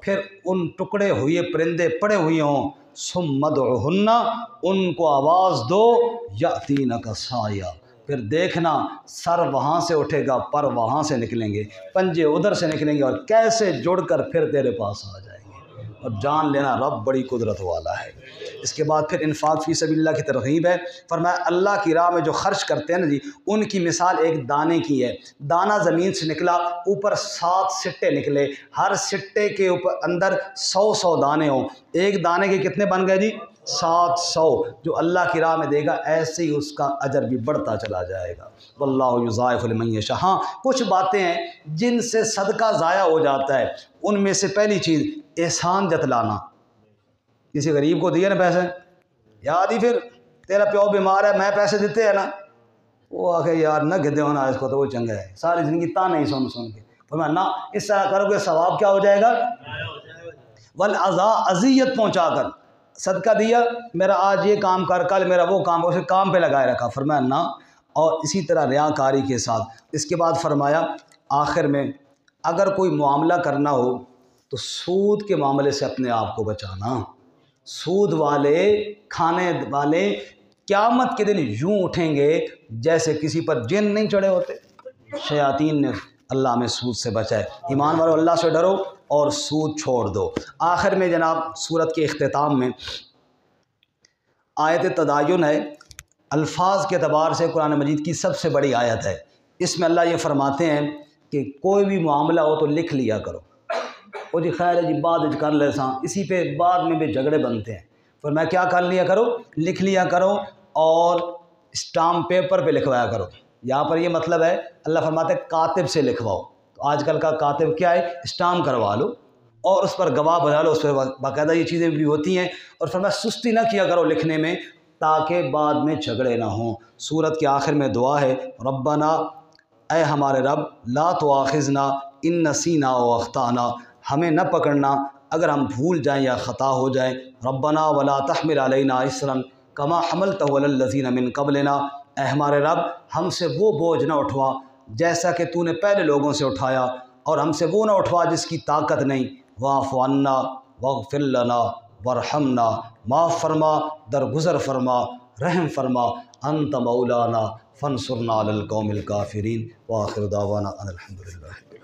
پھر ان ٹکڑے ہوئے پرندے پڑے ہوئے ہوں، ثم ادعہن، ان کو آواز دو، یأتینک سعیا، پھر دیکھنا سر وہاں سے اٹھے گا، پر وہاں سے نکلیں گے، پنجے ادھر سے نکلیں گے، اور کیسے جڑ کر پھر تیرے پاس آ جائیں گے۔ اور جان لینا رب بڑی قدرت والا ہے۔ اس کے بعد پھر انفاق فی سبیل اللہ کی ترغیب ہے۔ فرمایا اللہ کی راہ میں جو خرچ کرتے ہیں نا جی، ان کی مثال ایک دانے کی ہے۔ دانہ زمین سے نکلا، اوپر 7 سٹے نکلے، ہر سٹے کے اوپر اندر 100 دانے ہوں، ایک دانے کے کتنے بن گئے جی؟ 700۔ جو اللہ کی راہ میں دے گا ایسے ہی اس کا اجر بھی بڑھتا چلا جائے گا۔ واللہ یضاعف لمن یشاء۔ ہاں کچھ باتیں ہیں جن سے صدقہ ضائع ہو جاتا ہے، ان میں سے پہلی چیز احسان جتلانا۔ کسی غریب کو دیے نا پیسے، یاد ہی پھر تیرا پیو بیمار ہے میں پیسے دیتے ہیں نا، وہ آخر یار نہ گدے ہونا اس کو تو وہ چنگا ہے، ساری زندگی تانے ہی سن سن کے۔ فرمایا نہ، اس طرح کرو گے ثواب کیا ہو جائے گا؟ والعزا، اذیت پہنچا کر صدقہ دیا، میرا آج یہ کام کر، کل میرا وہ کام، اسے کام پہ لگائے رکھا، فرمایا نہ، اور اسی طرح ریاکاری کے ساتھ۔ اس کے بعد فرمایا آخر میں اگر کوئی معاملہ کرنا ہو تو سود کے معاملے سے اپنے آپ کو بچانا۔ سود والے، کھانے والے قیامت کے دن یوں اٹھیں گے جیسے کسی پر جن نہیں چڑھے ہوتے۔ شیاطین نے اللہ ہمیں سود سے بچائے۔ ایمان والو اللہ سے ڈرو اور سود چھوڑ دو۔ آخر میں جناب سورت کے اختتام میں آیت تداین ہے، الفاظ کے اعتبار سے قرآن مجید کی سب سے بڑی آیت ہے۔ اس میں اللہ یہ فرماتے ہیں کہ کوئی بھی معاملہ ہو تو لکھ لیا کرو، وہ جی خیر ہے جی بعد کر لے ساں، اسی پہ بعد میں بھی جھگڑے بنتے ہیں۔ پھر میں کیا کر لیا کرو، لکھ لیا کرو اور اسٹامپ پیپر پہ لکھوایا کرو۔ یہاں پر یہ مطلب ہے، اللہ فرماتے ہیں کاتب سے لکھواؤ۔ تو آج کل کا کاتب کیا ہے، اسٹامپ کروا لو اور اس پر گواہ بنا لو، اس پہ باقاعدہ یہ چیزیں بھی ہوتی ہیں۔ اور فرمایا سستی نہ کیا کرو لکھنے میں تاکہ بعد میں جھگڑے نہ ہوں۔ سورت کے آخر میں دعا ہے، ربنا، اے ہمارے رب، لا تؤاخذنا ان نسینا و اخطانا، ہمیں نہ پکڑنا اگر ہم بھول جائیں یا خطا ہو جائیں۔ ربنا ولا تحمل علینا اصرا کما حملتہ علی الذین من قبلنا، اے ہمارے رب ہم سے وہ بوجھ نہ اٹھوا جیسا کہ تو نے پہلے لوگوں سے اٹھایا، اور ہم سے وہ نہ اٹھوا جس کی طاقت نہیں۔ واعف عنا واغفر لنا وارحمنا، معاف فرما، درگزر فرما، رحم فرما، انت مولانا فانصرنا علی القوم الکافرین۔ وآخر دعوانا ان الحمد للہ۔